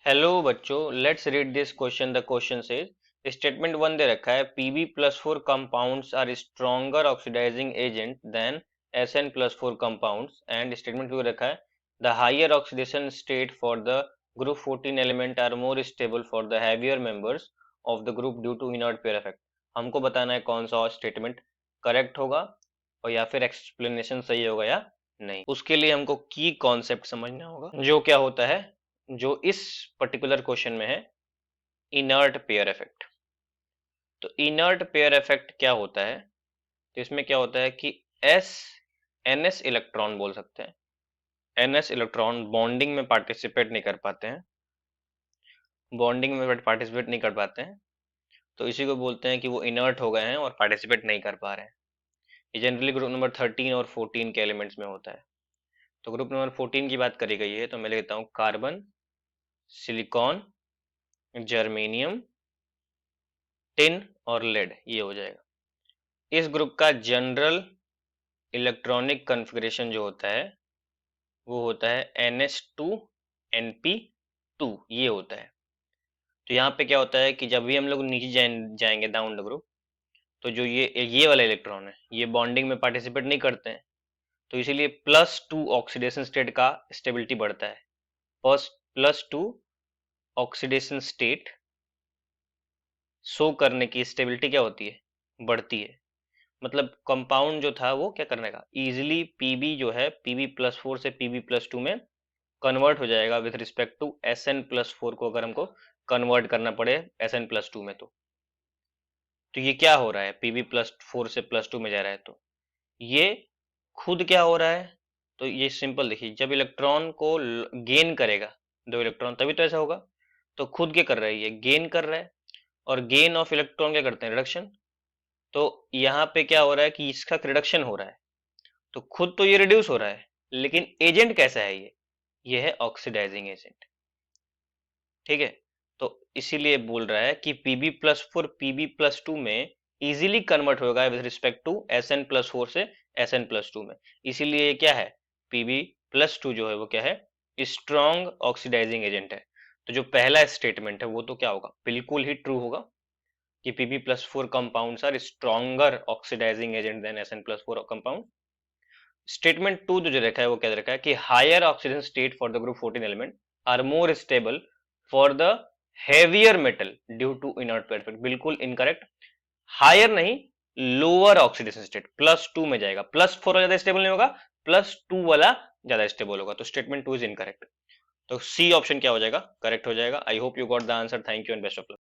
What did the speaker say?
Hello बच्चों, let's read this question. The question says statement one दे रखा है Pb+4 compounds are stronger oxidising agent than Sn+4 compounds and statement two रखा है the higher oxidation state for the group 14 element are more stable for the heavier members of the group due to inert pair effect. हमको बताना है कौन सा statement correct होगा और या फिर एक्सप्लेनेशन सही होगा या नहीं। उसके लिए हमको की कॉन्सेप्ट समझना होगा, जो क्या होता है, जो इस पर्टिकुलर क्वेश्चन में है, इनर्ट पेयर इफेक्ट। तो इनर्ट पेयर इफेक्ट क्या होता है? तो इसमें क्या होता है कि एस एनएस इलेक्ट्रॉन बोल सकते हैं, एनएस इलेक्ट्रॉन बॉन्डिंग में पार्टिसिपेट नहीं कर पाते हैं, बॉन्डिंग में पार्टिसिपेट नहीं कर पाते हैं, तो इसी को बोलते हैं कि वो इनर्ट हो गए हैं और पार्टिसिपेट नहीं कर पा रहे हैं। ये जनरली ग्रुप नंबर 13 और 14 के एलिमेंट्स में होता है। तो ग्रुप नंबर 14 की बात करी गई है, तो मैं लिखता हूँ कार्बन, सिलिकॉन, जर्मेनियम, टिन और लेड, ये हो जाएगा। इस ग्रुप का जनरल इलेक्ट्रॉनिक कॉन्फ़िगरेशन जो होता है वो होता है NH2 NP2, ये होता है। तो यहाँ पे क्या होता है कि जब भी हम लोग नीचे जाएंगे डाउन द ग्रुप, तो जो ये वाला इलेक्ट्रॉन है ये बॉन्डिंग में पार्टिसिपेट नहीं करते हैं, तो इसीलिए +2 ऑक्सीडेशन स्टेट का स्टेबिलिटी बढ़ता है। +2 ऑक्सीडेशन स्टेट शो करने की स्टेबिलिटी क्या होती है, बढ़ती है। मतलब कंपाउंड जो था वो क्या करने का, इजिली Pb जो है Pb+4 से Pb+2 में कन्वर्ट हो जाएगा विथ रिस्पेक्ट टू Sn+4 को, अगर हमको कन्वर्ट करना पड़े Sn+2 में। तो ये क्या हो रहा है, Pb+4 से +2 में जा रहा है, तो ये खुद क्या हो रहा है, तो ये सिंपल देखिए, जब इलेक्ट्रॉन को गेन करेगा दो इलेक्ट्रॉन तभी तो ऐसा होगा। तो खुद क्या कर रहा है, ये गेन कर रहा है, और गेन ऑफ इलेक्ट्रॉन क्या करते हैं, रिडक्शन। तो यहाँ पे क्या हो रहा है कि इसका रिडक्शन हो रहा है, तो खुद तो ये रिड्यूस हो रहा है, लेकिन एजेंट कैसा है, ये है ऑक्सीडाइजिंग एजेंट। ठीक है, तो इसीलिए बोल रहा है कि Pb+4 Pb+2 में इजीली कन्वर्ट होगा विद रिस्पेक्ट टू Sn+4 से Sn+2 में। इसीलिए क्या है, Pb+2 जो है वो क्या है, स्ट्रॉन्ग ऑक्सीडाइजिंग एजेंट है। तो जो पहला स्टेटमेंट है वो तो क्या होगा, बिल्कुल ही ट्रू होगा कि Pb+4 compounds are stronger oxidising agent than Sn+4 compound. Statement 2 जो रखा है वो क्या रखा है कि higher oxygen state for the group 14 element are more stable for the heavier metal due to inert pair effect. बिल्कुल इनकरेक्ट, हायर नहीं, लोअर ऑक्सीडेशन स्टेट +2 में जाएगा, +4 वाला ज्यादा स्टेबल नहीं होगा, +2 वाला ज्यादा स्टेबल होगा। तो स्टेटमेंट 2 इज इनकरेक्ट। तो सी ऑप्शन क्या हो जाएगा, करेक्ट हो जाएगा। I hope you got the answer. Thank you and best of luck.